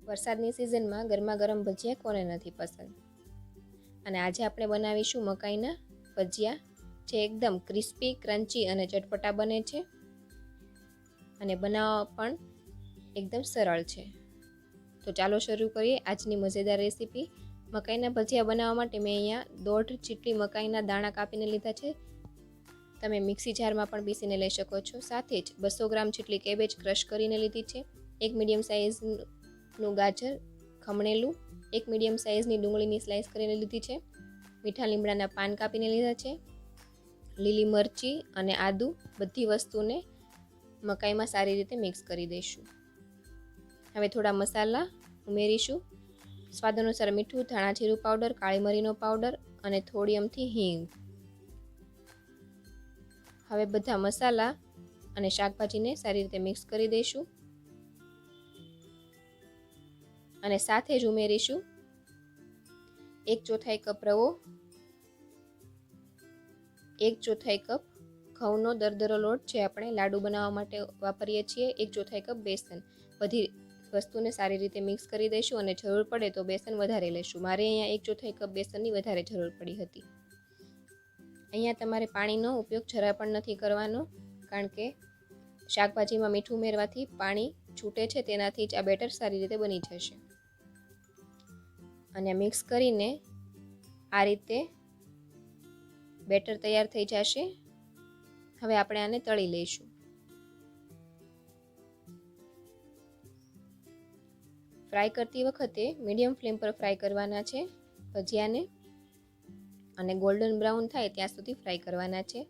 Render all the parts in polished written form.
વરસાદની સિઝનમાં ગરમા ગરમ ભજીયા કોને નથી પસંદ। અને આજે આપણે બનાવીશું મકાઈના ભજીયા, જે એકદમ ક્રિસ્પી, ક્રન્ચી અને ચટપટા બને છે અને બનાવવા પણ એકદમ સરળ છે। તો ચાલો શરૂ કરીએ આજની મજેદાર રેસીપી। મકાઈના ભજીયા બનાવવા માટે મેં અહીંયા 1.5 ચીટલી મકાઈના દાણા કાપીને લીધા છે। તમે મિક્સી જારમાં પણ પીસીને લઈ શકો છો। સાથે જ 200 ગ્રામ જેટલી કેબેજ ક્રશ કરીને લીધી છે, એક મીડિયમ સાઇઝનું ગાજર ખમણેલું, એક મીડિયમ સાઇઝની ડુંગળીની સ્લાઇસ કરીને લીધી છે, મીઠા લીમડાના પાન કાપીને લીધા છે, લીલી મરચી અને આદુ, બધી વસ્તુને મકાઈમાં સારી રીતે મિક્સ કરી દઈશું। હવે થોડા મસાલા ઉમેરીશું। સ્વાદ અનુસાર મીઠું, ધાણા જીરું પાવડર, કાળી મરીનો પાવડર અને થોડી અમથી હિંગ। હવે બધા મસાલા અને શાકભાજીને સારી રીતે મિક્સ કરી દઈશું અને સાથે જ ઉમેરીશું 1/4 કપ રવો, 1/4 કપ ઘઉંનો દરદરો લોટ, જે આપણે લાડુ બનાવવા માટે વાપરીએ છીએ, 1/4 કપ બેસન। બધી વસ્તુને સારી રીતે મિક્સ કરી દઈશું અને જરૂર પડે તો બેસન વધારે લેશું। મારે અહીંયા 1/4 કપ બેસનની વધારે જરૂર પડી હતી। અહીંયા તમારે પાણીનો ઉપયોગ જરા પણ નથી કરવાનો, કારણ કે શાકભાજીમાં મીઠું ઉમેરવાથી પાણી છૂટે છે, તેનાથી જ આ બેટર સારી રીતે બની જશે। અને મિક્સ કરીને આ રીતે બેટર તૈયાર થઈ જશે। હવે આપણે આને તળી લઈશું। ફ્રાય કરતી વખતે મીડિયમ ફ્લેમ પર ફ્રાય કરવાના છે ભજીયાને, અને ગોલ્ડન બ્રાઉન થાય ત્યાં સુધી ફ્રાય કરવાના છે।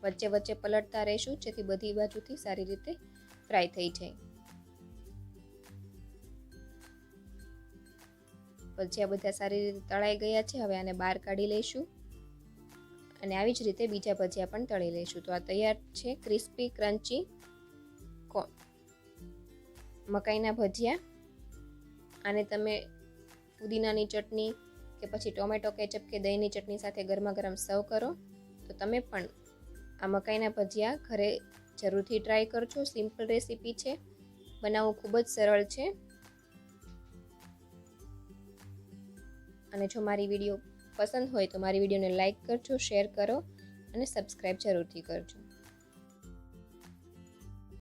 વચ્ચે વચ્ચે પલટતા રહીશું, જેથી બધી બાજુથી સારી રીતે ફ્રાય થઈ જાય। ભજીયા બધા સારી રીતે તળાઈ ગયા છે। હવે આને બહાર કાઢી લઈશું અને આવી જ રીતે બીજા ભજીયા પણ તળી લઈશું। તો આ તૈયાર છે ક્રિસ્પી ક્રન્ચી મકાઈના ભજીયા। આને તમે પુદીનાની ચટણી કે પછી ટોમેટો કેચઅપ કે દહીંની ચટણી સાથે ગરમા ગરમ સર્વ કરો। તો તમે પણ આ મકાઈના ભજીયા ઘરે જરૂરથી ટ્રાય કરજો। સિમ્પલ રેસીપી છે, બનાવવું ખૂબ જ સરળ છે। અને જો મારી વિડીયો પસંદ હોય તો મારી વિડીયોને લાઈક કરજો, શેર કરો અને સબસ્ક્રાઈબ જરૂરથી કરજો।